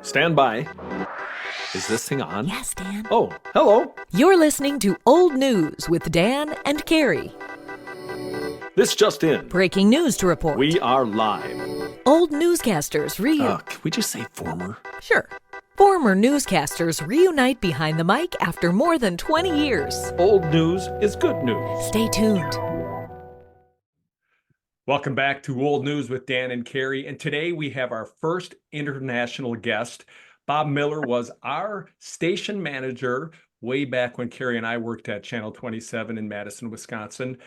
Stand by. Is this thing on? Yes, Dan. Oh, hello. You're listening to Old News with Dan and Carrie. This just in. Breaking news to report. We are live. Old newscasters Can we just say former? Sure. Former newscasters reunite behind the mic after more than 20 years. Old news is good news. Stay tuned. Welcome back to Old News with Dan and Carrie. And today we have our first international guest. Bob Miller was our station manager way back when Carrie and I worked at Channel 27 in Madison, Wisconsin.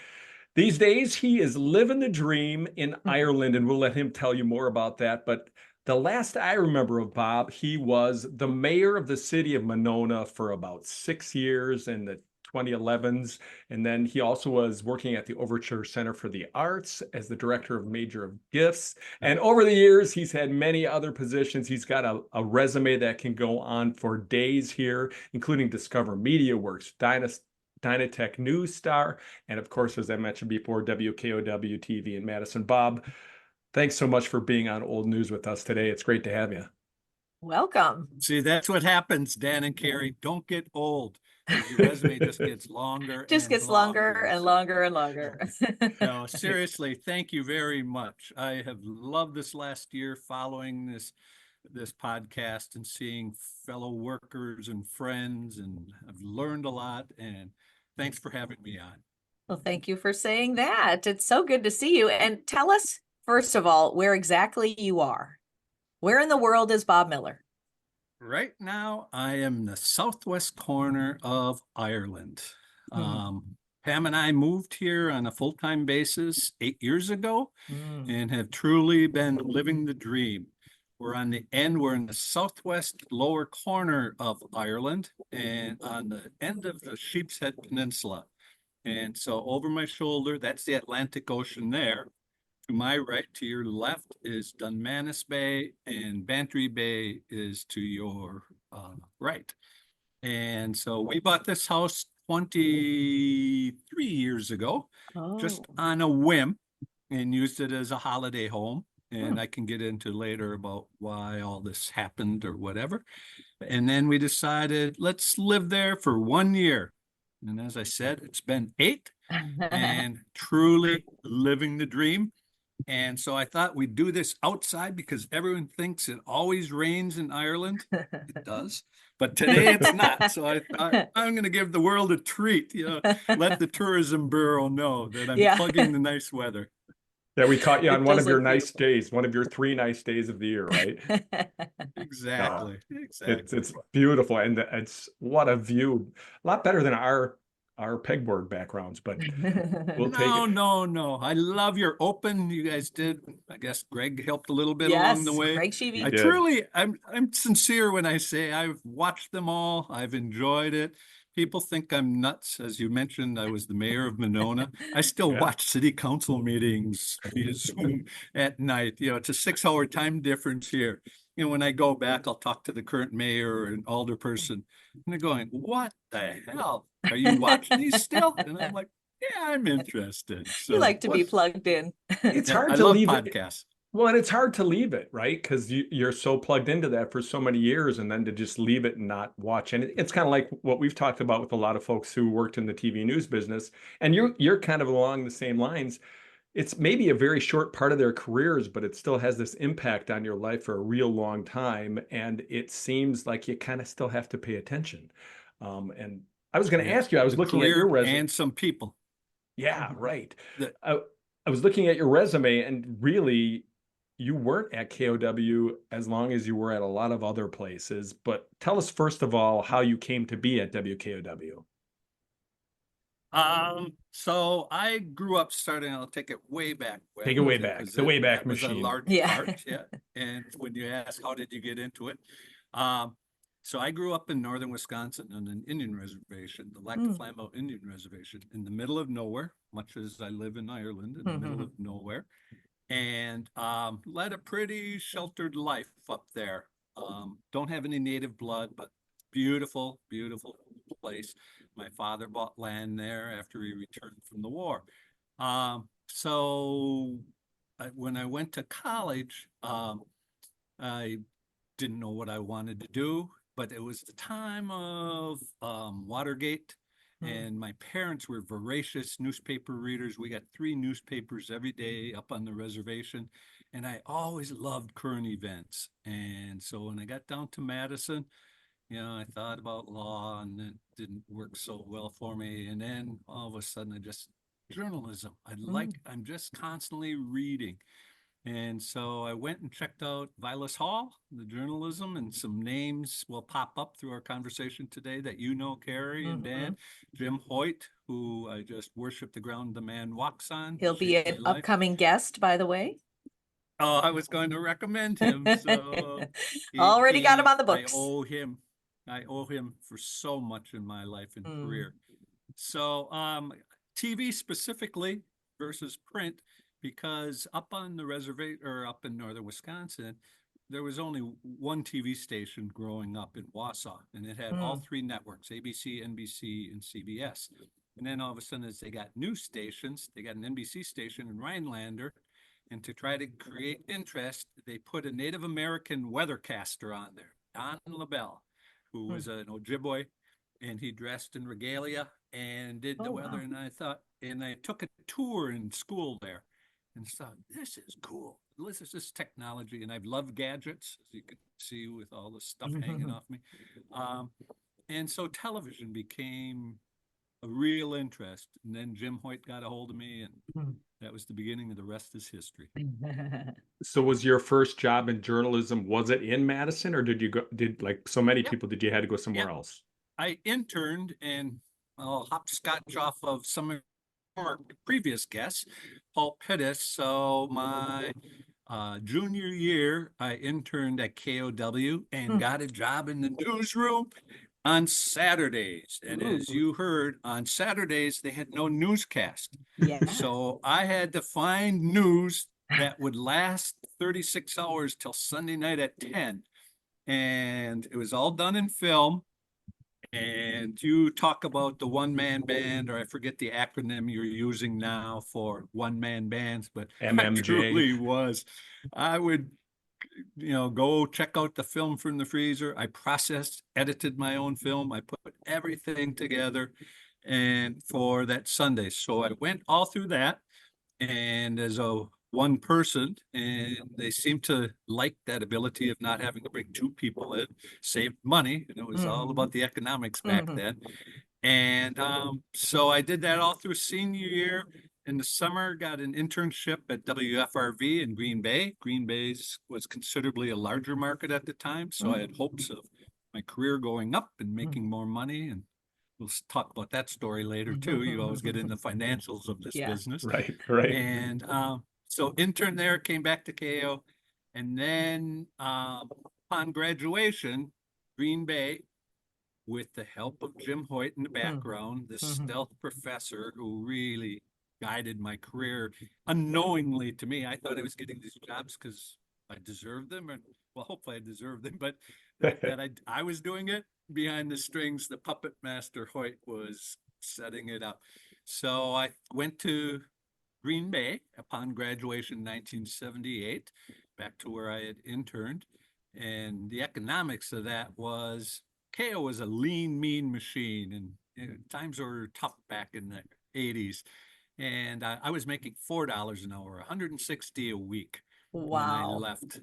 These days, he is living the dream in Ireland, and we'll let him tell you more about that. But the last I remember of Bob, he was the mayor of the city of Monona for about 6 years in the 2011s. And then he also was working at the Overture Center for the Arts as the director of Major of Gifts. And over the years, he's had many other positions. He's got a resume that can go on for days here, including Discover Media Works, Dynatech News Star, and of course, as I mentioned before, WKOW TV in Madison. Bob, thanks so much for being on Old News with us today. It's great to have you. Welcome. See, that's what happens, Dan and Carrie. Don't get old. Your resume just gets longer. Just gets longer and longer and longer. No, seriously, thank you very much. I have loved this last year following this podcast and seeing fellow workers and friends, and I've learned a lot, and thanks for having me on. Well, thank you for saying that. It's so good to see you. And tell us, first of all, where exactly you are. Where in the world is Bob Miller? Right now, I am the southwest corner of Ireland. Pam and I moved here on a full-time basis 8 years ago and have truly been living the dream. We're in the southwest lower corner of Ireland and on the end of the Sheepshead Peninsula. And so over my shoulder, that's the Atlantic Ocean there. To my right, to your left is Dunmanus Bay, and Bantry Bay is to your right. And so we bought this house 23 years ago, just on a whim, and used it as a holiday home. And I can get into later about why all this happened or whatever. And then we decided, let's live there for 1 year. And as I said, it's been 8 and truly living the dream. And so I thought we'd do this outside because everyone thinks it always rains in Ireland. It does. But today it's not. So I thought I'm going to give the world a treat, let the tourism bureau know that I'm plugging the nice weather. Yeah, we caught you on one of your nice days, one of your 3 nice days of the year, right? Exactly. It's beautiful, and it's what a view. A lot better than our pegboard backgrounds, but we'll take it. No. I love your open. You guys did. I guess Greg helped a little bit along the way. Greg Sheevy. I'm sincere when I say I've watched them all. I've enjoyed it. People think I'm nuts. As you mentioned, I was the mayor of Monona. I still watch city council meetings via Zoom at night. It's a 6-hour time difference here. When I go back, I'll talk to the current mayor and alderperson, and they're going, "What the hell? Are you watching these still?" And I'm like, "Yeah, I'm interested." So, you like to be plugged in. It's hard I to love leave podcasts. Well, and it's hard to leave it, right? Because you're so plugged into that for so many years, and then to just leave it and not watch. And it's kind of like what we've talked about with a lot of folks who worked in the TV news business. And you're kind of along the same lines. It's maybe a very short part of their careers, but it still has this impact on your life for a real long time. And it seems like you kind of still have to pay attention. And I was going to ask you, I was looking at your resume. And some people. Yeah, right. I was looking at your resume, and really, you weren't at KOW as long as you were at a lot of other places. But tell us, first of all, how you came to be at WKOW. So I grew up I'll take it way back. Take it way back, the way back was machine. a large part, yeah. And when you ask, how did you get into it? So I grew up in northern Wisconsin on an Indian reservation, the Lac du Flambeau Indian Reservation, in the middle of nowhere, much as I live in Ireland, in the middle of nowhere, and led a pretty sheltered life up there. Don't have any native blood, but beautiful, beautiful place. My father bought land there after he returned from the war. When I went to college, I didn't know what I wanted to do, but it was the time of Watergate, and my parents were voracious newspaper readers. We got 3 newspapers every day up on the reservation, and I always loved current events. And so when I got down to Madison, I thought about law, and it didn't work so well for me. And then all of a sudden, journalism. I'm just constantly reading. And so I went and checked out Vilas Hall, the journalism, and some names will pop up through our conversation today that Carrie and Dan. Jim Hoyt, who I just worship the ground the man walks on. He'll be an upcoming guest, by the way. Oh, I was going to recommend him. So already got him on the books. I owe him for so much in my life and career. So TV specifically versus print, because up on the reservation or up in northern Wisconsin, there was only one TV station growing up in Wausau, and it had all 3 networks, ABC, NBC, and CBS. And then all of a sudden, as they got new stations, they got an NBC station in Rhinelander, and to try to create interest, they put a Native American weathercaster on there, Don LaBelle, who was an Ojibwe, and he dressed in regalia and did the weather. Wow. And I took a tour in school there and thought, this is cool. This is this technology. And I've loved gadgets, as you can see with all the stuff hanging off me. And so television became a real interest. And then Jim Hoyt got a hold of me, and that was the beginning of the rest is history. So was your first job in journalism, was it in Madison, or like so many people, did you had to go somewhere else? I interned, and I'll hopscotch off of some of our previous guests, Paul Pittis. So my junior year, I interned at KOW and got a job in the newsroom on Saturdays. And as you heard, on Saturdays, they had no newscast. Yeah. So I had to find news that would last 36 hours till Sunday night at 10. And it was all done in film. And you talk about the one-man band, or I forget the acronym you're using now for one-man bands, but MMJ. I truly was. I would, go check out the film from the freezer. I processed, edited my own film. I put everything together and for that Sunday. So I went all through that, and as a one person, and they seemed to like that ability of not having to bring 2 people in, saved money, and it was all about the economics back then. And so I did that all through senior year. In the summer, got an internship at WFRV in Green Bay. Green Bay was considerably a larger market at the time, so I had hopes of my career going up and making more money, and we'll talk about that story later too. You always get in the financials of this business. Right. And so intern there, came back to KO, and then upon graduation, Green Bay, with the help of Jim Hoyt in the background, the stealth professor who really guided my career unknowingly to me. I thought I was getting these jobs because I deserved them, and well, hopefully I deserved them, but that I was doing it behind the strings. The puppet master Hoyt was setting it up. So I went to Green Bay upon graduation in 1978, back to where I had interned. And the economics of that was KO was a lean, mean machine, and times were tough back in the 80s. And I was making $4 an hour, 160 a week when I left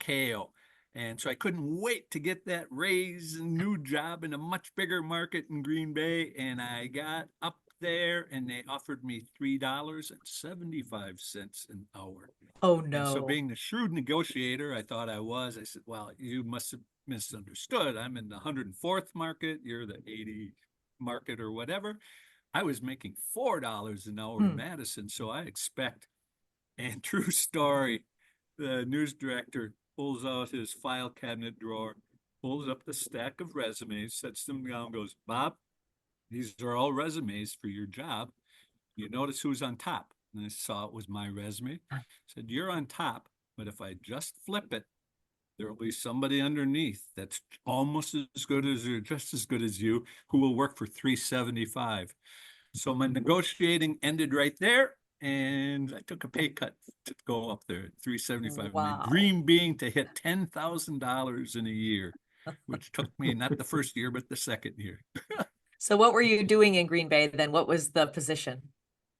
KO. And so I couldn't wait to get that raise and new job in a much bigger market in Green Bay. And I got up there, and they offered me $3.75 an hour. Oh, no. And so being the shrewd negotiator I thought I was, I said, well, you must have misunderstood. I'm in the 104th market. You're the 80 market or whatever. I was making $4 an hour in Madison. So I expect, and true story, the news director pulls out his file cabinet drawer, pulls up the stack of resumes, sets them down, goes, Bob, these are all resumes for your job. You notice who's on top? And I saw it was my resume. I said, you're on top, but if I just flip it, there will be somebody underneath that's almost as good as or just as good as you who will work for $3.75. So my negotiating ended right there. and I took a pay cut to go up there, 375. My Wow. dream being to hit $10,000 in a year, which took me not the first year, but the second year. So what were you doing in Green Bay then? What was the position?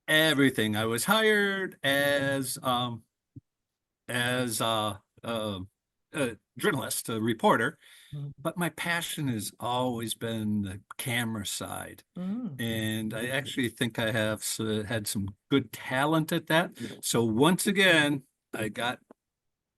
Everything. I was hired as a journalist, a reporter, but my passion has always been the camera side. Mm. And I actually think I have had some good talent at that. So once again, I got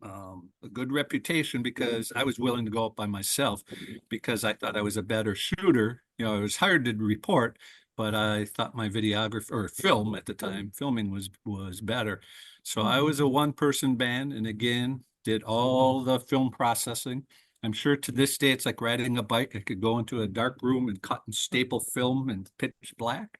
a good reputation because I was willing to go up by myself because I thought I was a better shooter. You know, I was hired to report, but I thought my videographer or film at the time, filming was better. So I was a one-person band, and again, did all the film processing. I'm sure to this day it's like riding a bike. I could go into a dark room and cut and staple film in pitch black.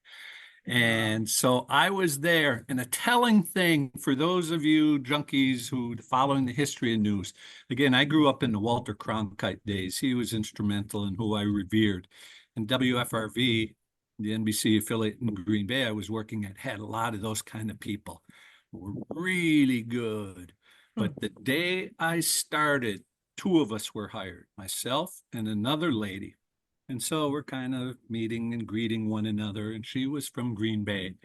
And so I was there. And a telling thing for those of you junkies who following the history of news, again, I grew up in the Walter Cronkite days. He was instrumental in who I revered. And WFRV, the NBC affiliate in Green Bay I was working at, had a lot of those kind of people who were really good. But the day I started, two of us were hired, myself and another lady. And so we're kind of meeting and greeting one another. And she was from Green Bay.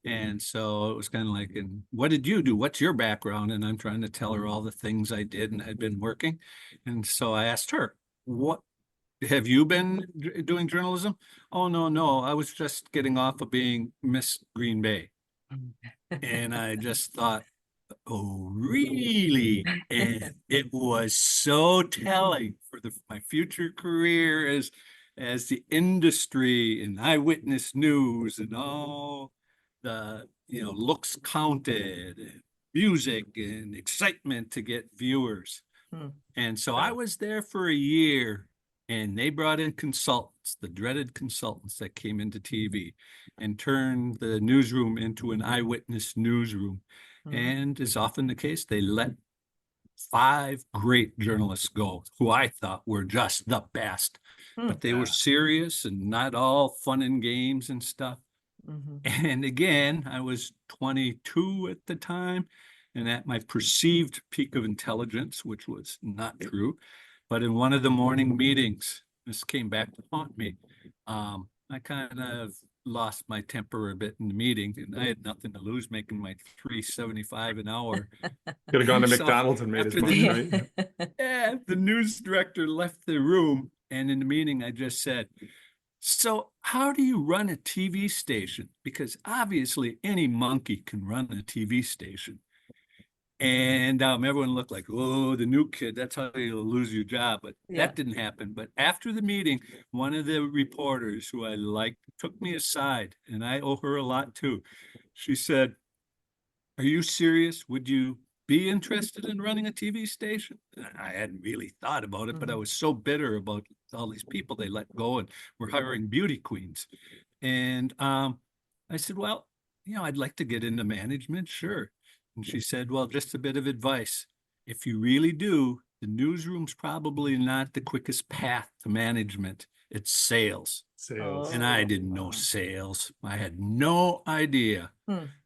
And so it was kind of like, and what did you do? What's your background? And I'm trying to tell her all the things I did and had been working. And so I asked her, what have you been doing journalism? Oh, no, no. I was just getting off of being Miss Green Bay. And I just thought, oh, really? And it was so telling for my future career as the industry and eyewitness news and all the looks counted and music and excitement to get viewers. And so I was there for a year, and they brought in consultants, the dreaded consultants that came into TV and turned the newsroom into an eyewitness newsroom. And as often the case, they let 5 great journalists go who I thought were just the best, but they were serious and not all fun and games and stuff. And again, I was 22 at the time and at my perceived peak of intelligence, which was not true. But in one of the morning meetings, this came back to haunt me. I kind of lost my temper a bit in the meeting, and I had nothing to lose making my $3.75 an hour. Could have gone to So McDonald's and made as after much, the- right? Yeah, the news director left the room, and in the meeting, I just said, so how do you run a TV station? Because obviously any monkey can run a TV station. And everyone looked like, oh, the new kid, that's how you'll lose your job. But that didn't happen. But after the meeting, one of the reporters who I liked took me aside, and I owe her a lot too. She said, are you serious? Would you be interested in running a TV station? I hadn't really thought about it, but I was so bitter about all these people they let go and were hiring beauty queens. And I said, well, I'd like to get into management, sure. And she said, well, just a bit of advice. If you really do, the newsroom's probably not the quickest path to management. It's sales. Sales. And I didn't know sales. I had no idea.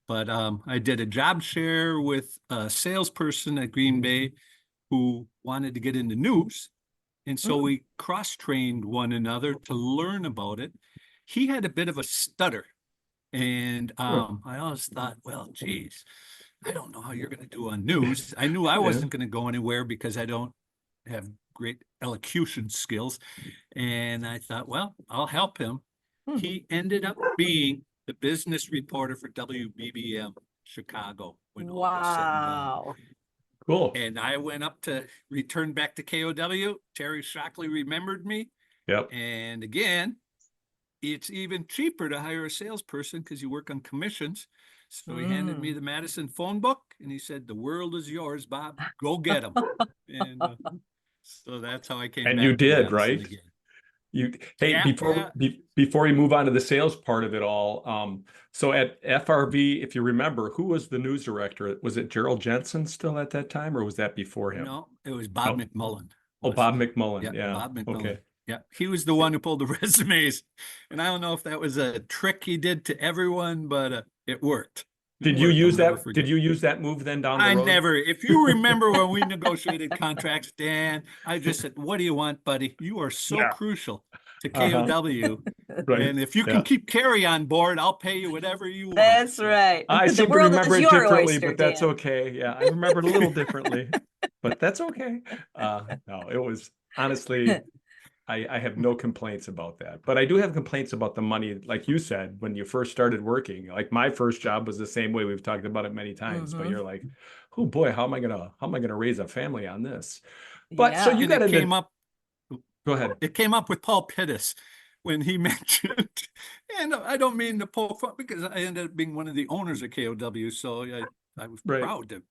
But I did a job share with a salesperson at Green Bay who wanted to get into news. And so we cross-trained one another to learn about it. He had a bit of a stutter. And I always thought, well, geez, I don't know how you're going to do on news. I knew I wasn't going to go anywhere because I don't have great elocution skills. And I thought, well, I'll help him. He ended up being the business reporter for WBBM Chicago when all was said and done. Wow. Cool. And I went up to return back to KOW. Terry Shockley remembered me. Yep. And again, it's even cheaper to hire a salesperson because you work on commissions. So he handed me the Madison phone book and he said, the world is yours, Bob. Go get them. And so that's how I came And back you to did, Madison right? again. Hey, before we move on to the sales part of it all, so at FRV, if you remember, who was the news director? Was it Gerald Jensen still at that time, or was that before him? No, it was Bob No? McMullen. Oh, Bob McMullen. Yeah. Bob McMullen. Okay. Yeah, he was the one who pulled the resumes. And I don't know if that was a trick he did to everyone, but it worked. Did you work I'll use never that? Did forget. you use that move then down the I road? never, if you remember when we negotiated contracts, Dan, I just said, what do you want, buddy? You are so Yeah. crucial to Uh-huh. KOW. Right. And if you can Yeah. keep Carrie on board, I'll pay you whatever you want. That's So, right. I The seem to world remember is it your differently, oyster, but that's Dan. okay. Yeah, I remember it a little differently, but that's okay. No, it was honestly, I have no complaints about that. But I do have complaints about the money, like you said, when you first started working. Like my first job was the same way. We've talked about it many times, but Hmm. you're like, oh boy, how am I gonna raise a family on this? But so you Yeah. and got it into, came up, go ahead. it came up with Paul Pittis when he mentioned, and I don't mean to poke fun because I ended up being one of the owners of KOW. So I was Right. proud to,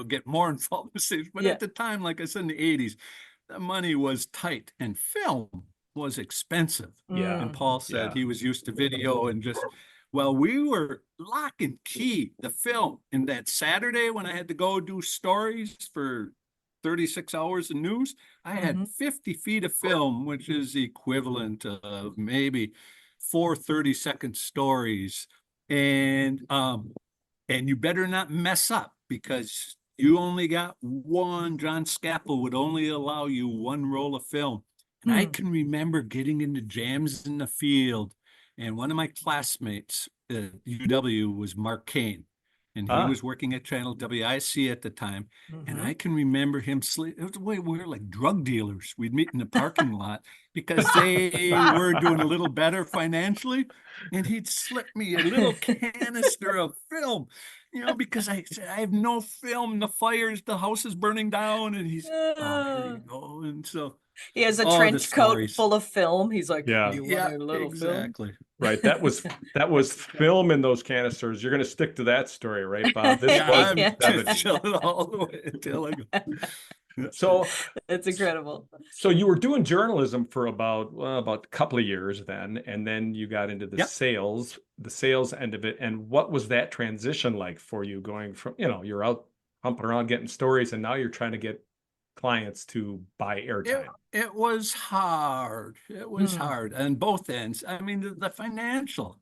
get more involved in things. But Yeah. at the time, like I said, in the 80s, the money was tight and film was expensive. Yeah. And Mm. Paul said Yeah. he was used to video and just, well, we were lock and key the film. And that Saturday when I had to go do stories for 36 hours of news, I had Mhm. 50 feet of film, which is the equivalent of maybe four 30-second stories. And you better not mess up because you only got one. John Scapple would only allow you one roll of film. And I Mm. can remember getting into jams in the field. And one of my classmates at UW was Mark Kane. And he Ah. was working at Channel WIC at the time. And Mhm. I can remember him sleep. It was the way we were like drug dealers. We'd meet in the parking lot because they were doing a little better financially. And he'd slip me a little canister of film, because I have no film. The fires, the house is burning down, and he's, oh, here Uh, you go. And so, he has a oh, the trench coat stories. full of film. He's like, Yeah. "You want Yeah, a little film?" exactly. Right. That was film in those canisters. You're gonna stick to that story, right, Bob? This Yeah, was the I'm Yeah. just 70s. chilling all the way until I go. So That's incredible. so you were doing journalism for about a couple of years then, and then you got into Yep. the sales end of it. And what was that transition like for you going from, you're out humping around getting stories, and now you're trying to get clients to buy It airtime? it was hard. It was Mm. hard on both ends. I mean, the financial.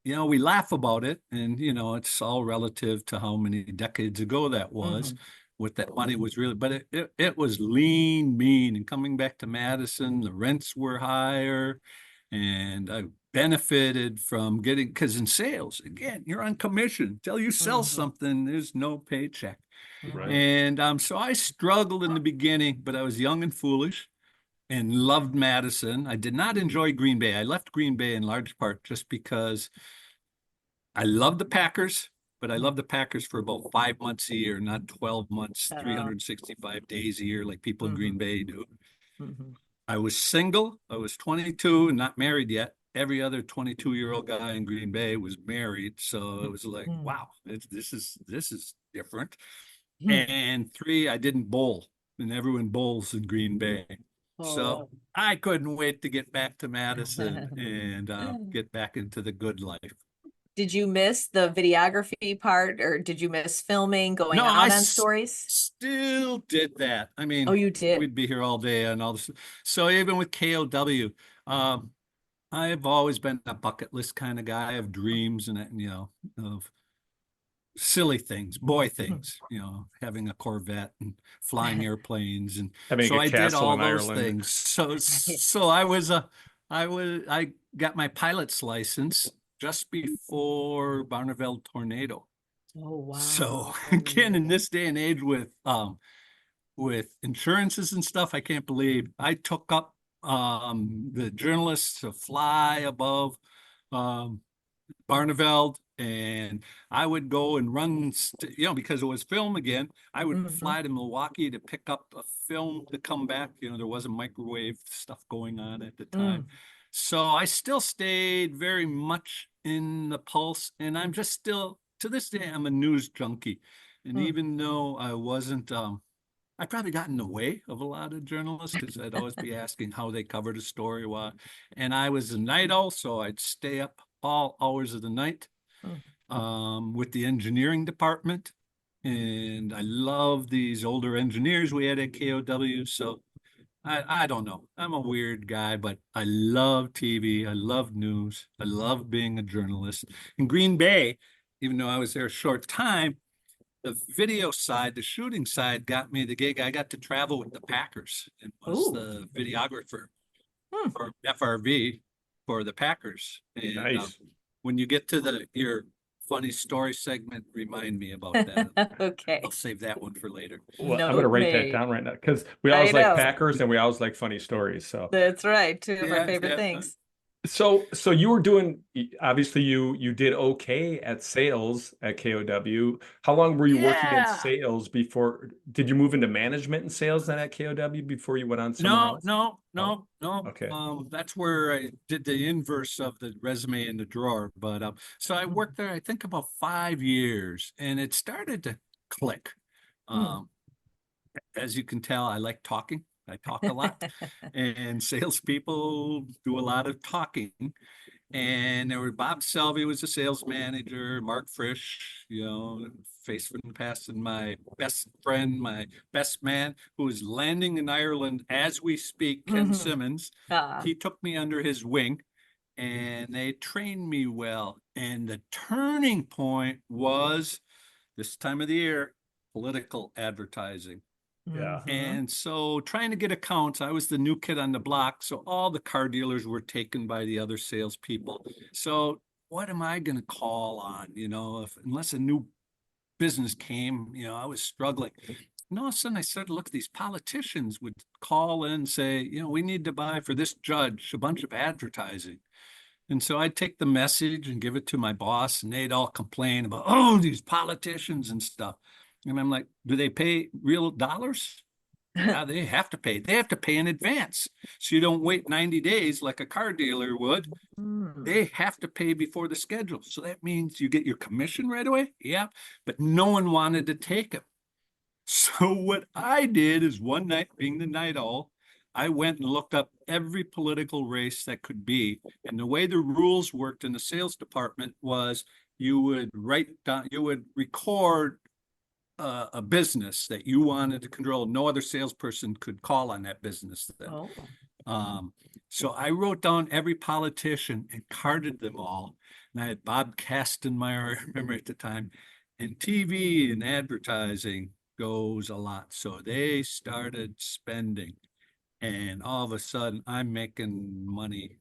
We laugh about it, and it's all relative to how many decades ago that was, Mhm. what that money was really. But it was lean, mean, and coming back to Madison, the rents were higher, and I benefited from getting because in sales, again, you're on commission. Until you sell Mhm. something, there's no paycheck. Right. Mhm. And so I struggled in the beginning, but I was young and foolish and loved Madison. I did not enjoy Green Bay. I left Green Bay in large part just because I love the Packers, but I love the Packers for about 5 months a year, not 12 months, Uh, 365 days a year like people in Green mhm. Bay do. Mhm. I was single. I was 22 and not married yet. Every other 22-year-old guy in Green Bay was married. So it was like, Mm. wow, this is different. Mm. And three, I didn't bowl, and everyone bowls in Green Bay. So Oh. I couldn't wait to get back to Madison and get back into the good life. Did you miss the videography part, or did you miss filming, No, going I out on stories? still did that. I Oh, mean, you did. we'd be here all day and all this. So even with KOW, um, I've always been a bucket list kind of guy. I have dreams and of silly things, boy Mhm. things, having a Corvette and flying airplanes, and Having so a I did castle all in those Ireland. things. So I got my pilot's license just before Barneveld tornado. Oh, So wow. again, in this day and age with insurances and stuff, I can't believe I took up the journalists to fly above um Barneveld, and I would go and run, because it was film again. I would Mhm. fly to Milwaukee to pick up a film to come back. There wasn't microwave stuff going on at the time. Mm. So I still stayed very much in the pulse, and I'm just still, to this day, I'm a news junkie. And Mm. even though I wasn't, I probably got in the way of a lot of journalists because I'd always be asking how they covered a story. And I was a night owl, so I'd stay up all hours of the night Mm. with the engineering department. And I love these older engineers we had at KOW. So I don't know. I'm a weird guy, but I love TV. I love news. I love being a journalist. In Green Bay, even though I was there a short time, the video side, the shooting side got me the gig. I got to travel with the Packers and was Ooh. the videographer Hmm. for FRV for the Packers. And Nice. when you get to your funny story segment, remind me about that. Okay. I'll save that one for later. Well, I'm gonna Note write that made. down right now because we I always like know. Packers and we always like funny stories. So That's right. Two of our Yeah, favorite yeah. things. so you were doing, obviously you did okay at sales at KOW. How long were you working in Yeah. sales before, did you move into management and sales then at KOW before you went on somewhere No, else? no, Oh, no, no. okay. That's where I did the inverse of the resume in the drawer. But so I worked there, I think about 5 years, and it started to click. Hmm. Um, as you can tell, I like talking. I talk a lot, and salespeople do a lot of talking. And there were Bob Selvey was a sales manager, Mark Frisch, face from the past, and my best friend, my best man, who is landing in Ireland as we speak, Ken Mhm. Simmons. Ah. He took me under his wing and they trained me well. And the turning point was this time of the year, political advertising. Yeah. Mhm. And so trying to get accounts, I was the new kid on the block. So all the car dealers were taken by the other salespeople. So what am I going to call on? Unless a new business came, I was struggling. And all of a sudden I started to look at these politicians would call in and say, we need to buy for this judge a bunch of advertising. And so I'd take the message and give it to my boss, and they'd all complain about, oh, these politicians and stuff. And I'm like, do they pay real dollars? Yeah, they have to pay. They have to pay in advance. So you don't wait 90 days like a car dealer would. Mm. They have to pay before the schedule. So that means you get your commission right away. Yeah. But no one wanted to take it. So what I did is one night, being the night owl, I went and looked up every political race that could be. And the way the rules worked in the sales department was you would write down, you would record a business that you wanted to control. No other salesperson could call on that business then. Oh. So I wrote down every politician and carded them all. And I had Bob Kastenmeyer, I remember at the time, and TV and advertising goes a lot. So they started spending, and all of a sudden I'm making money.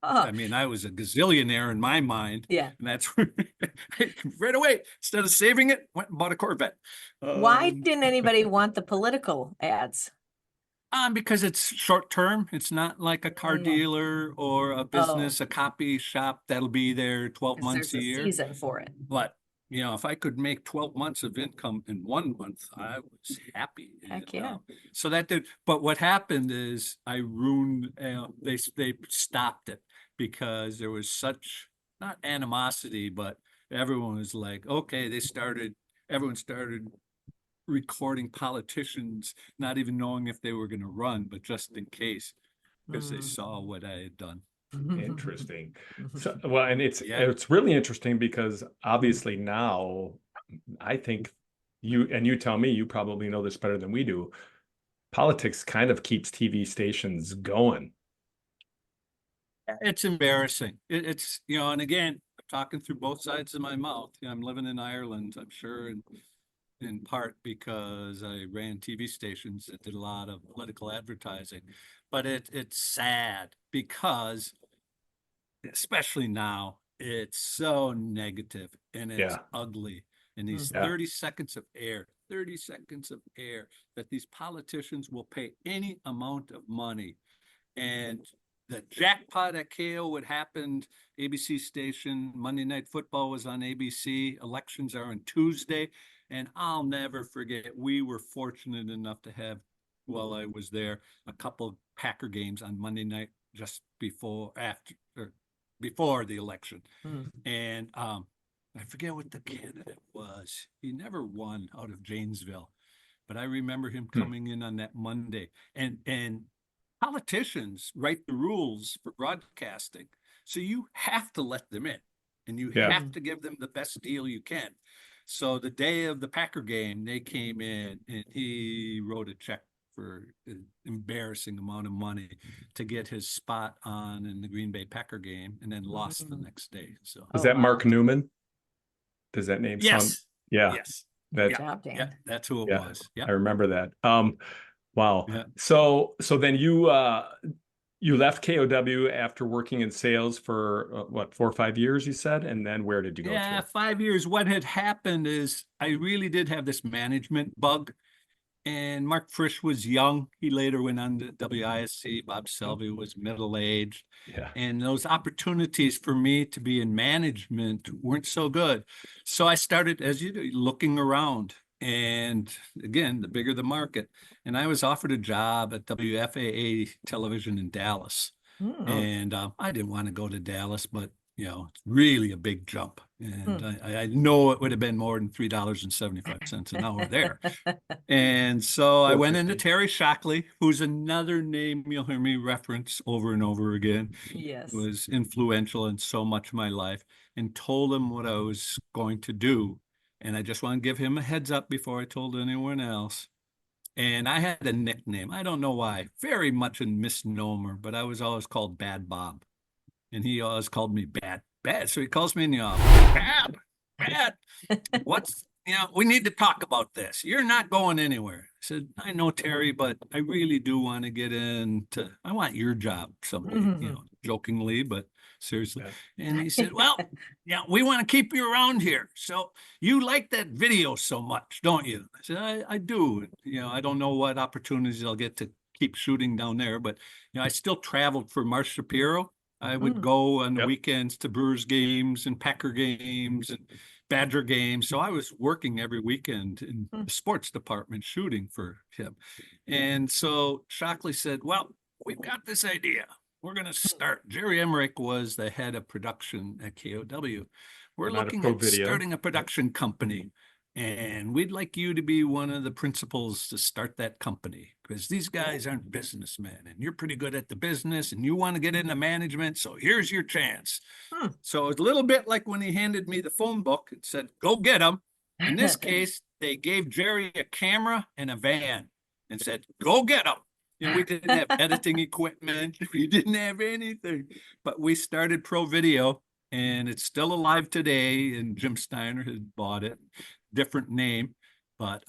Oh. I mean, I was a gazillionaire in my mind, Yeah. and that's where right away, instead of saving it, went and bought a Corvette. Why didn't anybody want the political ads? Because it's short term. It's not like a car Yeah. dealer or a Oh, business, a copy shop that'll be there 12 because months there's a a year. season for it. But, if I could make 12 months of income in 1 month, I was happy. Heck yeah. So that did, but what happened is I ruined, they stopped it because there was such, not animosity, but everyone was like, okay, everyone started recording politicians, not even knowing if they were going to run, but just in case, because they saw what I had done. Interesting. So, well, and Yeah. it's really interesting because obviously now I think you tell me, you probably know this better than we do. Politics kind of keeps TV stations going. It's embarrassing. It's, and again, I'm talking through both sides of my mouth. I'm living in Ireland, I'm sure, in part because I ran TV stations that did a lot of political advertising. But it's sad because, especially now, it's so negative and it's Yeah. ugly. And these Yeah. 30 seconds of air, 30 seconds of air, that these politicians will pay any amount of money. And the jackpot at KO would happen, ABC station, Monday Night Football was on ABC, elections are on Tuesday. And I'll never forget, we were fortunate enough to have, while I was there, a couple Packer games on Monday night just before the election. And I forget what the candidate was. He never won out of Janesville, but I remember him coming in on that Monday. And politicians write the rules for broadcasting, so you have to let them in, and you Yeah. have to give them the best deal you can. So the day of the Packer game, they came in and he wrote a check for an embarrassing amount of money to get his spot on in the Green Bay Packer game, and then lost the next day. So Is that wow. Mark Newman? Does that name sound? Yes. Yeah, Yes. Good that, job, Yeah. Dan. That's who it yeah, was. I Yeah. remember that. Wow. Yeah. So then you left KOW after working in sales for what, 4 or 5 years, you said, and then where did you go Yeah. to? 5 years. What had happened is I really did have this management bug. And Mark Frisch was young. He later went on to WISC. Bob Selvey was middle-aged. Yeah. And those opportunities for me to be in management weren't so good. So I started, as you do, looking around. And again, the bigger the market. And I was offered a job at WFAA television in Dallas. Mm. And I didn't want to go to Dallas, but it's really a big jump. And Mm. I know it would have been more than $3.75 an hour there. And so I went into 450. Terry Shockley, who's another name you'll hear me reference over and over again, Yes. was influential in so much of my life, and told him what I was going to do. And I just want to give him a heads up before I told anyone else. And I had a nickname. I don't know why, very much a misnomer, but I was always called Bad Bob. And he always called me Bad, Bad. So he calls me in the office, Bad, Bad. We need to talk about this. You're not going anywhere. I said, I know, Terry, but I really do want to get into, I want your job someday, jokingly, but seriously. Yeah. And he said, well, we want to keep you around here. So you like that video so much, don't you? I said, I do. I don't know what opportunities I'll get to keep shooting down there, but, I still traveled for Mark Shapiro. I would go on the weekends to Brewers games and Packer games and Badger games. So I was working every weekend in the sports department shooting for him. And so Shockley said, well, we've got this idea. We're going to start. Jerry Emmerich was the head of production at KOW. We're Not a looking pro at video. starting a production company. And we'd like you to be one of the principals to start that company, because these guys aren't businessmen and you're pretty good at the business and you want to get into management. So here's your chance. So it's a little bit like when he handed me the phone book and said, go get them. In this case, they gave Jerry a camera and a van and said, go get them. We didn't have editing equipment. We didn't have anything, but we started Pro Video, and it's still alive today. And Jim Steiner has bought it, different name, but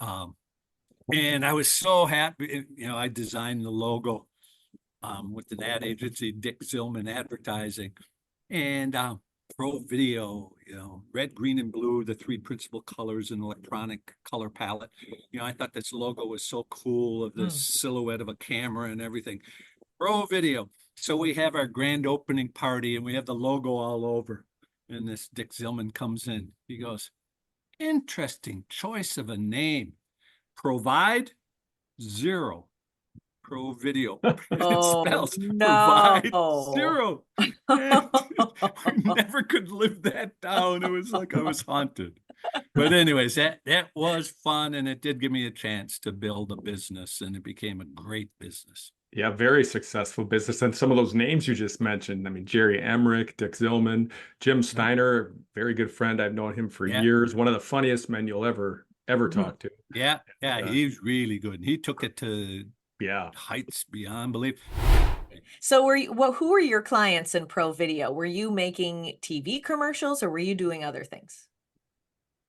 and I was so happy. I designed the logo with an ad agency, Dick Zillman Advertising, and Pro Video. Red, green, and blue, the three principal colors in electronic color palette. I thought this logo was so cool, of this silhouette of a camera and everything. Pro Video. So we have our grand opening party, and we have the logo all over. And this Dick Zillman comes in. He goes, interesting choice of a name. Provide zero. Pro Video. It Oh, spells provide no. zero. And we never could live that down. It was like I was haunted. But anyways, that was fun, and it did give me a chance to build a business, and it became a great business. Yeah, very successful business. And some of those names you just mentioned, I mean, Jerry Emmerich, Dick Zillman, Jim Steiner, very good friend. I've known him for years. One of the funniest men you'll ever talk to. Yeah, he's really good. And he took it to heights beyond belief. So who were your clients in Pro Video? Were you making TV commercials, or were you doing other things?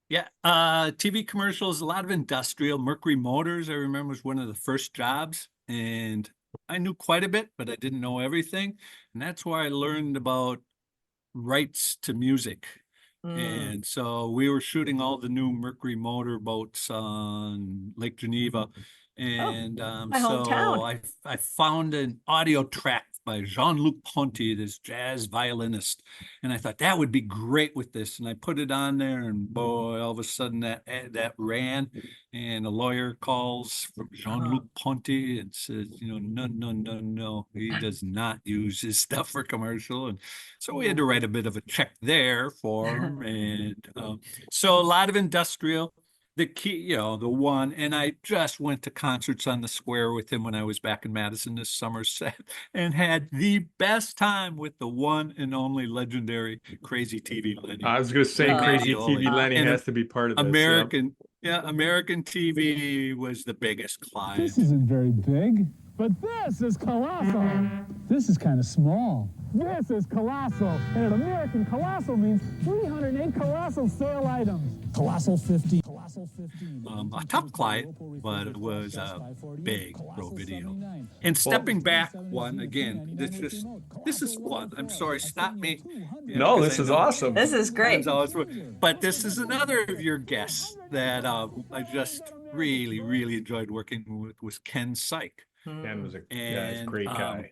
Yeah, TV commercials, a lot of industrial. Mercury Motors, I remember, was one of the first jobs, and I knew quite a bit, but I didn't know everything. And that's where I learned about rights to music. And so we were shooting all the new Mercury motor boats on Lake Geneva. And my hometown. I found an audio track by Jean-Luc Ponty, this jazz violinist. And I thought that would be great with this. And I put it on there, and boy, all of a sudden that ran. And a lawyer calls from Jean-Luc Ponty and says, no, he does not use his stuff for commercial. And so we had to write a bit of a check there for him. And so a lot of industrial. The key, the one, and I just went to concerts on the square with him when I was back in Madison this Somerset, and had the best time with the one and only legendary Crazy TV Lenny. I was going to say Crazy TV Lenny has to be part of this. American TV was the biggest client. This isn't very big, but this is colossal. This is kind of small. This is colossal, and an American colossal means 308 colossal sale items. Colossal 50. Colossal 15. A tough client, but it was a big pro video. And stepping back one again, this is one. I'm sorry, stop me. No, this is awesome. This is great. But this is another of your guests that I just really enjoyed working with, was Ken Syke. Ken was he's a great guy.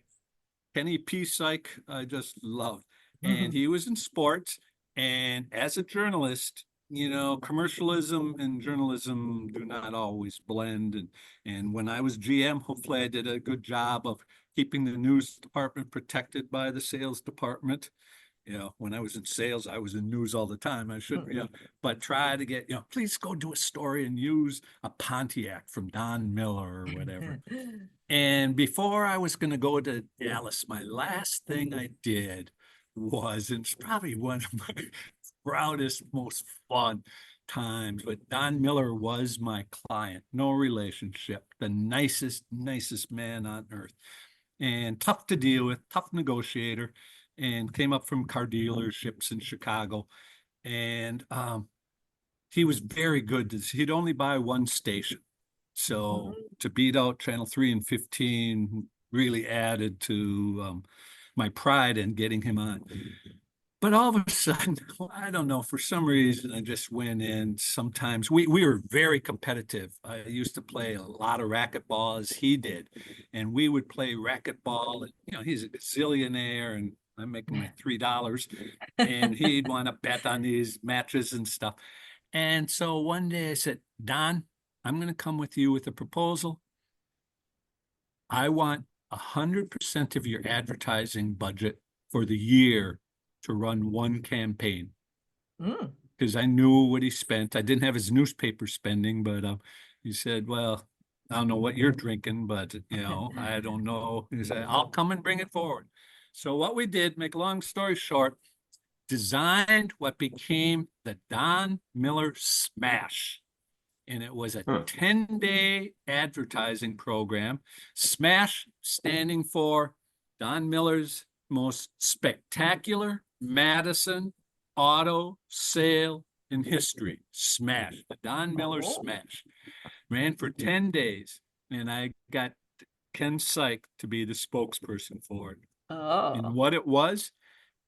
Kenny P. Syke, I just loved. And he was in sports. And as a journalist, commercialism and journalism do not always blend. And when I was GM, hopefully I did a good job of keeping the news department protected by the sales department. When I was in sales, I was in news all the time. I should, but try to get, please go do a story and use a Pontiac from Don Miller or whatever. And before I was going to go to Dallas, my last thing I did was, and it's probably one of my proudest, most fun times, but Don Miller was my client, no relationship, the nicest man on earth, and tough to deal with, tough negotiator, and came up from car dealerships in Chicago. And he was very good. He'd only buy one station. So to beat out Channel 3 and 15 really added to my pride in getting him on. But all of a sudden, I don't know, for some reason, I just went in. Sometimes we were very competitive. I used to play a lot of racquetball as he did. And we would play racquetball. And, he's a gazillionaire and I'm making my $3. And he'd want to bet on these matches and stuff. And so one day I said, Don, I'm going to come with you with a proposal. I want 100% of your advertising budget for the year to run one campaign. Because I knew what he spent. I didn't have his newspaper spending, but he said, well, I don't know what you're drinking, but, I don't know. He said, I'll come and bring it forward. So what we did, make a long story short, designed what became the Don Miller Smash. And it was a 10-day advertising program. SMASH standing for Don Miller's most spectacular Madison auto sale in history. SMASH, the Don Miller Smash. Ran for 10 days. And I got Ken Syke to be the spokesperson for it. And what it was,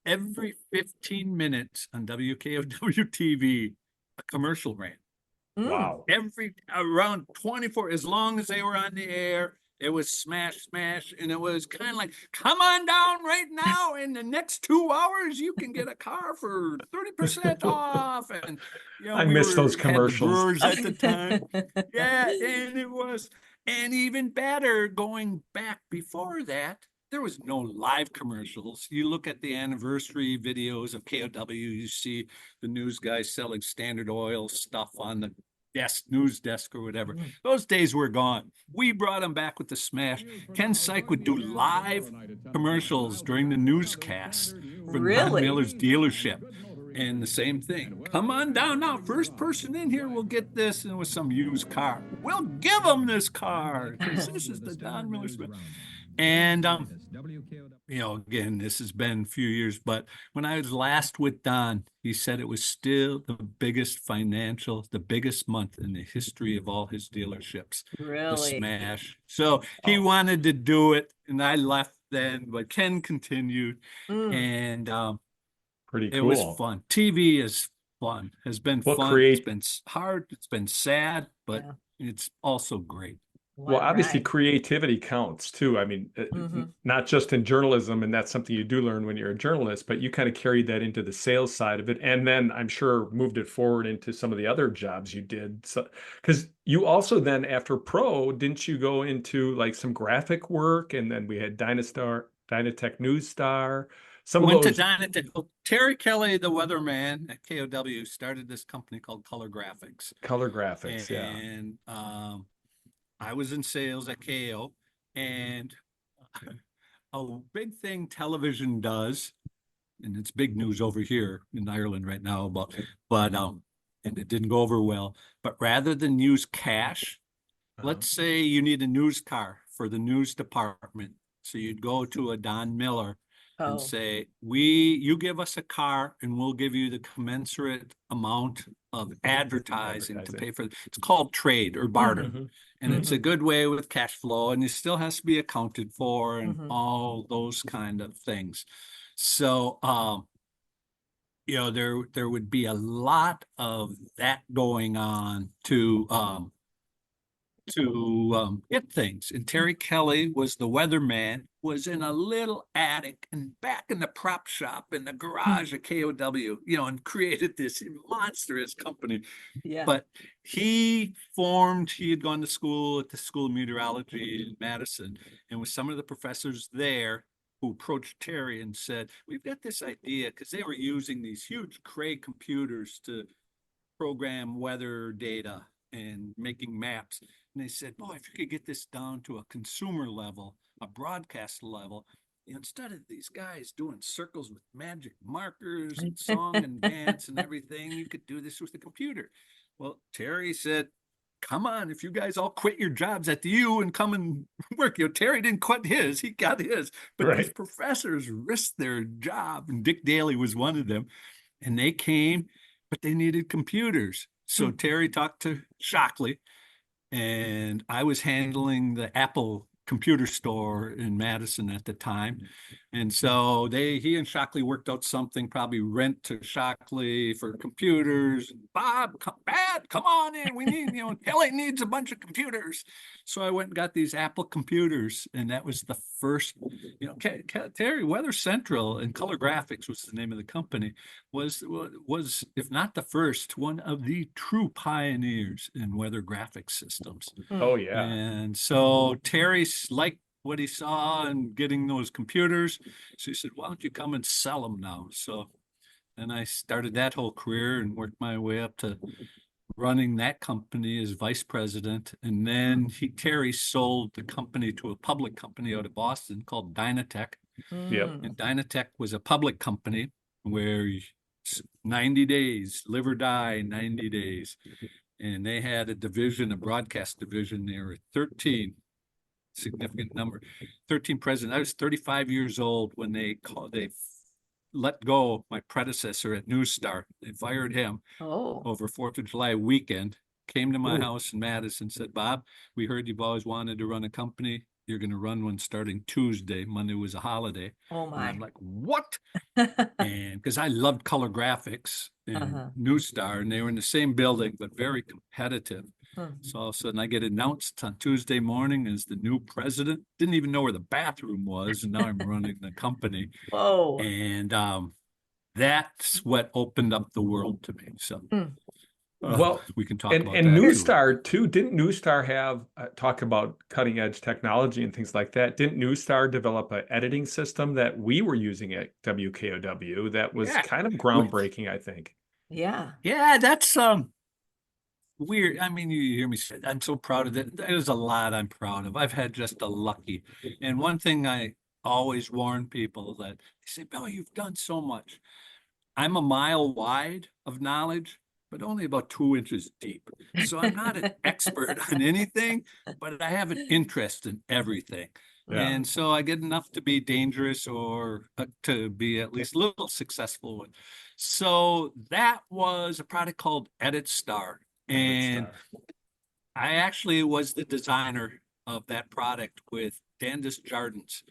every 15 minutes on WKOW TV, a commercial ran. Wow. Around 24, as long as they were on the air, it was smash. And it was kind of like, come on down right now. In the next 2 hours, you can get a car for 30% off. And, I miss those commercials at the time. Yeah. And it was, and even better, going back before that, there was no live commercials. You look at the anniversary videos of KOW, you see the news guys selling Standard Oil stuff on the news desk or whatever. Those days were gone. We brought them back with the Smash. Ken Syke would do live commercials during the newscasts from Don Miller's dealership. And the same thing. Come on down now. First person in here will get this. And it was some used car. We'll give them this car because this is the Don Miller Smash. And, again, this has been a few years, but when I was last with Don, he said it was still the biggest month in the history of all his dealerships. Really? The Smash. So he wanted to do it, and I left then, but Ken continued. And pretty cool. It was fun. TV is fun, has been fun. It's been hard, it's been sad, but it's also great. Well, obviously creativity counts too. I mean, not just in journalism, and that's something you do learn when you're a journalist, but you kind of carried that into the sales side of it. And then I'm sure moved it forward into some of the other jobs you did. So, because you also then after pro, didn't you go into like some graphic work? And then we had Dynatech News Star. Went to Dynatech. Terry Kelly, the weatherman at KOW, started this company called Color Graphics. Color Graphics, and I was in sales at KO, and a big thing television does, and it's big news over here in Ireland right now, but and it didn't go over well. But rather than use cash, let's say you need a news car for the news department. So you'd go to a Don Miller and Oh. say, you give us a car and we'll give you the commensurate amount of advertising to pay for it. It's called trade or barter. Mhm. And it's a Mhm. good way with cash flow, and it still has to be accounted for and Mhm. all those kind of things. So, there would be a lot of that going on to get things. And Terry Kelly was the weatherman, was in a little attic and back in the prop shop in the garage at KOW, and created this monstrous company. Yeah. But he had gone to school at the School of Meteorology in Madison, and with some of the professors there who approached Terry and said, we've got this idea, because they were using these huge Cray computers to program weather data and making maps. And they said, boy, if you could get this down to a consumer level, a broadcast level, instead of these guys doing circles with magic markers and song and dance and everything, you could do this with a computer. Well, Terry said, come on, if you guys all quit your jobs at the U and come and work. Terry didn't quit his, he got his. But these Right. professors risked their job, and Dick Daly was one of them. And they came, but they needed computers. So Terry talked to Shockley, and I was handling the Apple computer store in Madison at the time. And so he and Shockley worked out something, probably rent to Shockley for computers. Bob, come on in. We need, Kelly needs a bunch of computers. So I went and got these Apple computers, and that was the first, Terry, Weather Central and Color Graphics was the name of the company, was, if not the first, one of the true pioneers in weather graphics systems. Oh yeah. And so Terry liked what he saw and getting those computers. So he said, why don't you come and sell them now? So then I started that whole career and worked my way up to running that company as vice president. And then Terry sold the company to a public company out of Boston called Dynatech. Yep. And Dynatech was a public company where 90 days, live or die, 90 days. And they had a division, a broadcast division. There were 13, significant number, 13 presidents. I was 35 years old when they let go my predecessor at News Star. They fired him over 4th of July weekend, came to my house in Madison, said, Bob, we heard you've always wanted to run a company. You're going to run one starting Tuesday. Monday was a holiday. Oh And my. I'm like, what? And because I loved color graphics and News Star, and they were in the same building, but very competitive. So all of a sudden I get announced on Tuesday morning as the new president. Didn't even know where the bathroom was. And now I'm running the company. Whoa. And that's what opened up the world to me. So Well, we can talk and about and that New too. Star too. Didn't New Star have talk about cutting edge technology and things like that? Didn't New Star develop an editing system that we were using at WKOW that was Yeah. kind of groundbreaking, I think? Yeah. Yeah, that's weird. I mean, you hear me say, I'm so proud of it. There's a lot I'm proud of. I've had just a lucky. And one thing I always warn people that they say, Bill, you've done so much. I'm a mile wide of knowledge, but only about 2 inches deep. So I'm not an expert on anything, but I have an interest in everything. Yeah. And so I get enough to be dangerous or to be at least a little successful with. So that was a product called Edit Star. And I actually was the designer of that product with Dandis Jardins,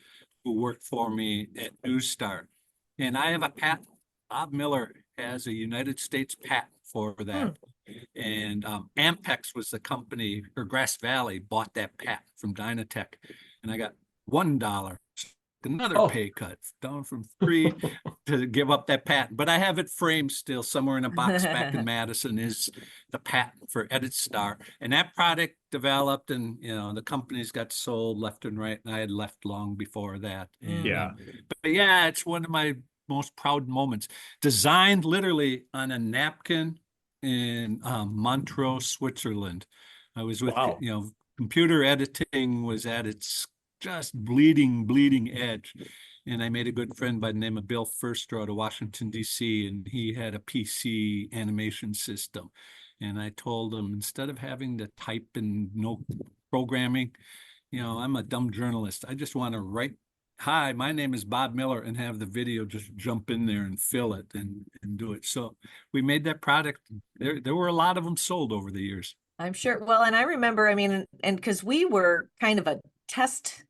who worked for me at News Star. And I have a patent. Bob Miller has a United States patent for that. And Ampex was the company, or Grass Valley bought that patent from Dynatech. And I got $1, another pay cut down from 3 to give up that patent. But I have it framed still somewhere in a box back in Madison is the patent for Edit Star. And that product developed and, the companies got sold left and right. And I had left long before that. And, Yeah. but yeah, it's one of my most proud moments. Designed literally on a napkin in Montreux, Switzerland. I was with, Wow. computer editing was at its just bleeding edge. And I made a good friend by the name of Bill Furster out of Washington, D.C., and he had a PC animation system. And I told him, instead of having to type and no programming, I'm a dumb journalist. I just want to write, hi, my name is Bob Miller, and have the video just jump in there and fill it and do it. So we made that product. There were a lot of them sold over the years. I'm sure. Well, and I remember, I mean, and because we were kind of a test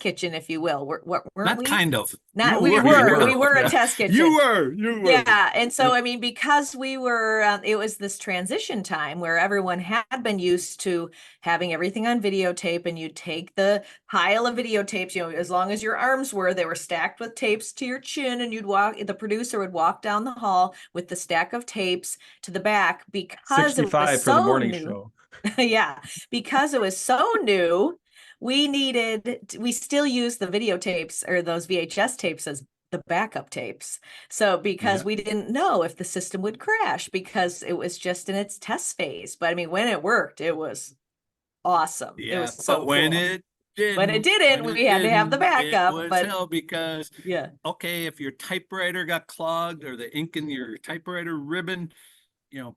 kitchen, if you will. Weren't Not we? kind of. Not, You we were a Yeah. test kitchen. You were. Yeah. And so, I mean, because we were, it was this transition time where everyone had been used to having everything on videotape, and you take the pile of videotapes, as long as your arms they were stacked with tapes to your chin, and the producer would walk down the hall with the stack of tapes to the back because it was 65 for the so morning new. show. Yeah. Because it was so new, we still use the videotapes or those VHS tapes as the backup tapes. So because Yeah. we didn't know if the system would crash because it was just in its test phase. But I mean, when it worked, it was awesome. It Yeah, was so but when cool. it When it didn't, we had to have the it backup. was But hell because, yeah. okay, if your typewriter got clogged or the ink in your typewriter ribbon,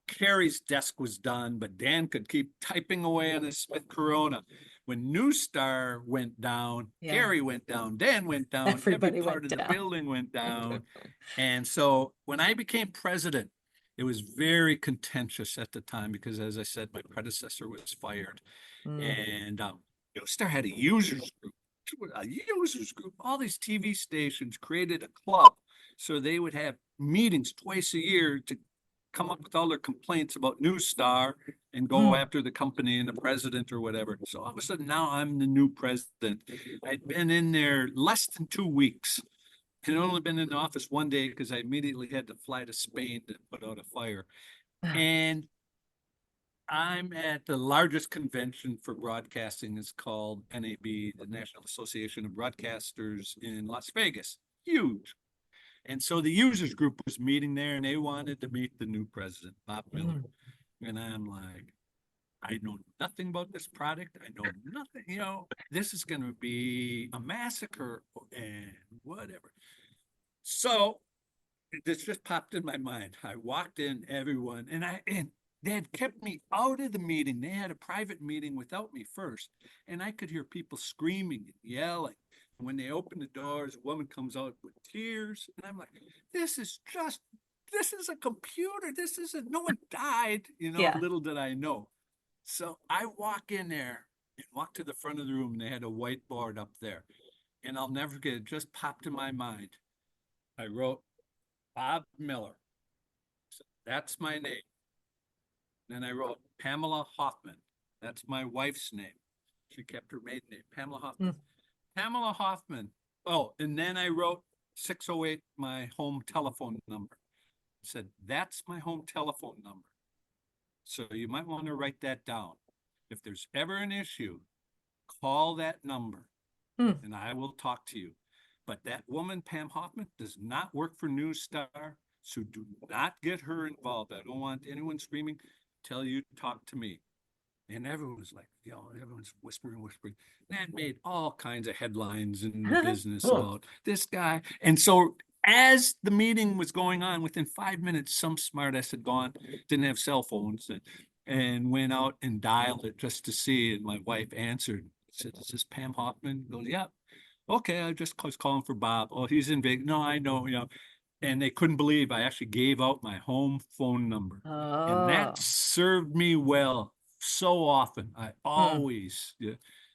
Carrie's desk was done, but Dan could keep typing away on his Smith Corona. When New Star went down, Yeah. Carrie went down, Dan went down, Everybody every part went of the down. building went down. And so when I became president, it was very contentious at the time because, as I said, my predecessor was fired. And New Star had a users group. All these TV stations created a club so they would have meetings twice a year to come up with all their complaints about New Star and go after the company and the president or whatever. So all of a sudden now I'm the new president. I'd been in there less than 2 weeks. I'd only been in the office one day because I immediately had to fly to Spain to put out a fire. And I'm at the largest convention for broadcasting. It's called NAB, the National Association of Broadcasters in Las Vegas. Huge. And so the users group was meeting there, and they wanted to meet the new president, Bob Miller. And I'm like, I know nothing about this product. I know nothing, this is going to be a massacre and whatever. So this just popped in my mind. I walked in, everyone, and they had kept me out of the meeting. They had a private meeting without me first. And I could hear people screaming and yelling. And when they opened the doors, a woman comes out with tears. And I'm like, this is a computer. No one died. Yeah. Little did I know. So I walk in there and walk to the front of the room. And they had a whiteboard up there. And I'll never forget, it just popped in my mind. I wrote Bob Miller. So that's my name. Then I wrote Pamela Hoffman. That's my wife's name. She kept her maiden name, Pamela Hoffman. Pamela Hoffman. Oh, and then I wrote 608, my home telephone number. I said, that's my home telephone number. So you might want to write that down. If there's ever an issue, call that number and I will talk to you. But that woman, Pam Hoffman, does not work for News Star, so do not get her involved. I don't want anyone screaming. Tell you, talk to me. And everyone was like, everyone's whispering. That made all kinds of headlines in the business about this guy. And so as the meeting was going on, within 5 minutes, some smartass had gone, didn't have cell phones, and went out and dialed it just to see. And my wife answered, said, is this Pam Hoffman? Goes, yeah. Okay, I just was calling for Bob. Oh, he's in Vegas. No, I know, And they couldn't believe I actually gave out my home phone number. And that served me well so often. I always,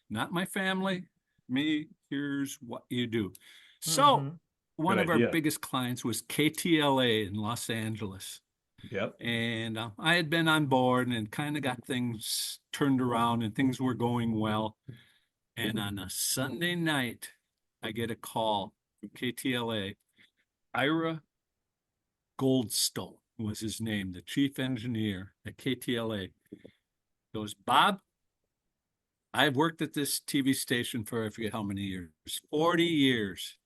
not my family, me, here's what you do. So one Good of idea. our biggest clients was KTLA in Los Angeles. Yep. And I had been on board and kind of got things turned around and things were going well. And on a Sunday night, I get a call from KTLA. Ira Goldstone was his name, the chief engineer at KTLA. Goes, Bob, I've worked at this TV station for I forget how many years, 40 years.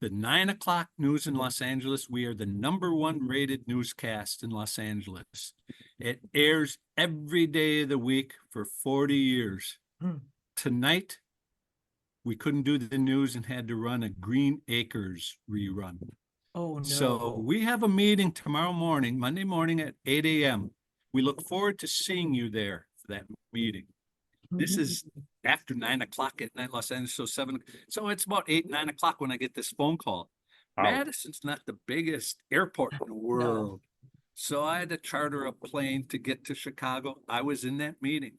The 9 o'clock news in Los Angeles, we are the #1 rated newscast in Los Angeles. It airs every day of the week for 40 years. Tonight, we couldn't do the news and had to run a Green Acres rerun. Oh, no. So we have a meeting tomorrow morning, Monday morning at 8 a.m. We look forward to seeing you there for that meeting. This is after 9 o'clock at night, Los Angeles, so so it's about 8, 9 o'clock when I get this phone call. Wow. Madison's not the biggest airport in the world. So I had to charter a plane to get to Chicago. I was in that meeting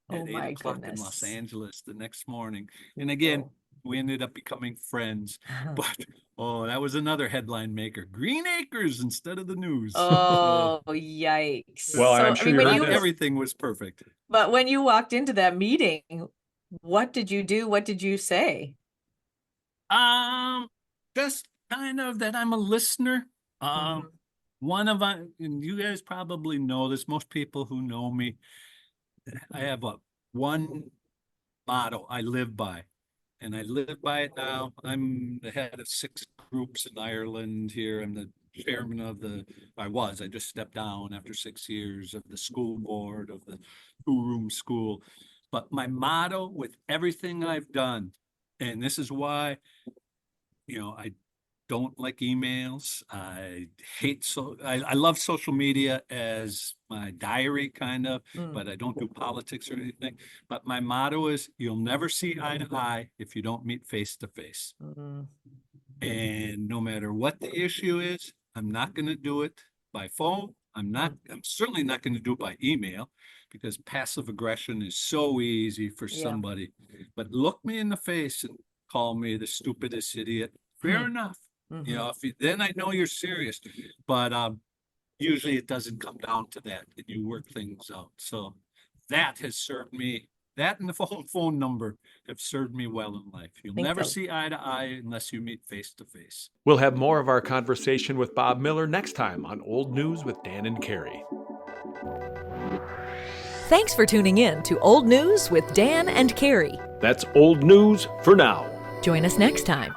Oh at my 8 o'clock in goodness. Los Angeles the next morning. And again, we ended up becoming friends. But that was another headline maker. Green Acres instead of the news. Oh, yikes. Well, So, I'm I sure mean, you when heard you, this. Everything was perfect. but when you walked into that meeting, what did you do? What did you say? Just kind of that I'm a listener. Mhm. And you guys probably know this, most people who know me, I have one motto I live by, and I live by it now. I'm the head of 6 groups in Ireland here. I'm the chairman of I just stepped down after 6 years of the school board of the 2-room school. But my motto with everything I've done, and this is why, I don't like emails. I love social media as my diary kind of, but I don't do politics or anything. But my motto is you'll never see eye to eye if you don't meet face to face. Mhm. And no matter what the issue is, I'm not going to do it by phone. I'm certainly not going to do it by email because passive aggression is so easy for Yeah. somebody. But look me in the face and call me the stupidest idiot. Fair enough. Then I know you're serious, but usually it doesn't come down to that, and you work things out. So that has served me. That and the phone number have served me well in life. You'll Think never so. see eye to eye unless you meet face to face. We'll have more of our conversation with Bob Miller next time on Old News with Dan and Carrie. Thanks for tuning in to Old News with Dan and Carrie. That's old news for now. Join us next time.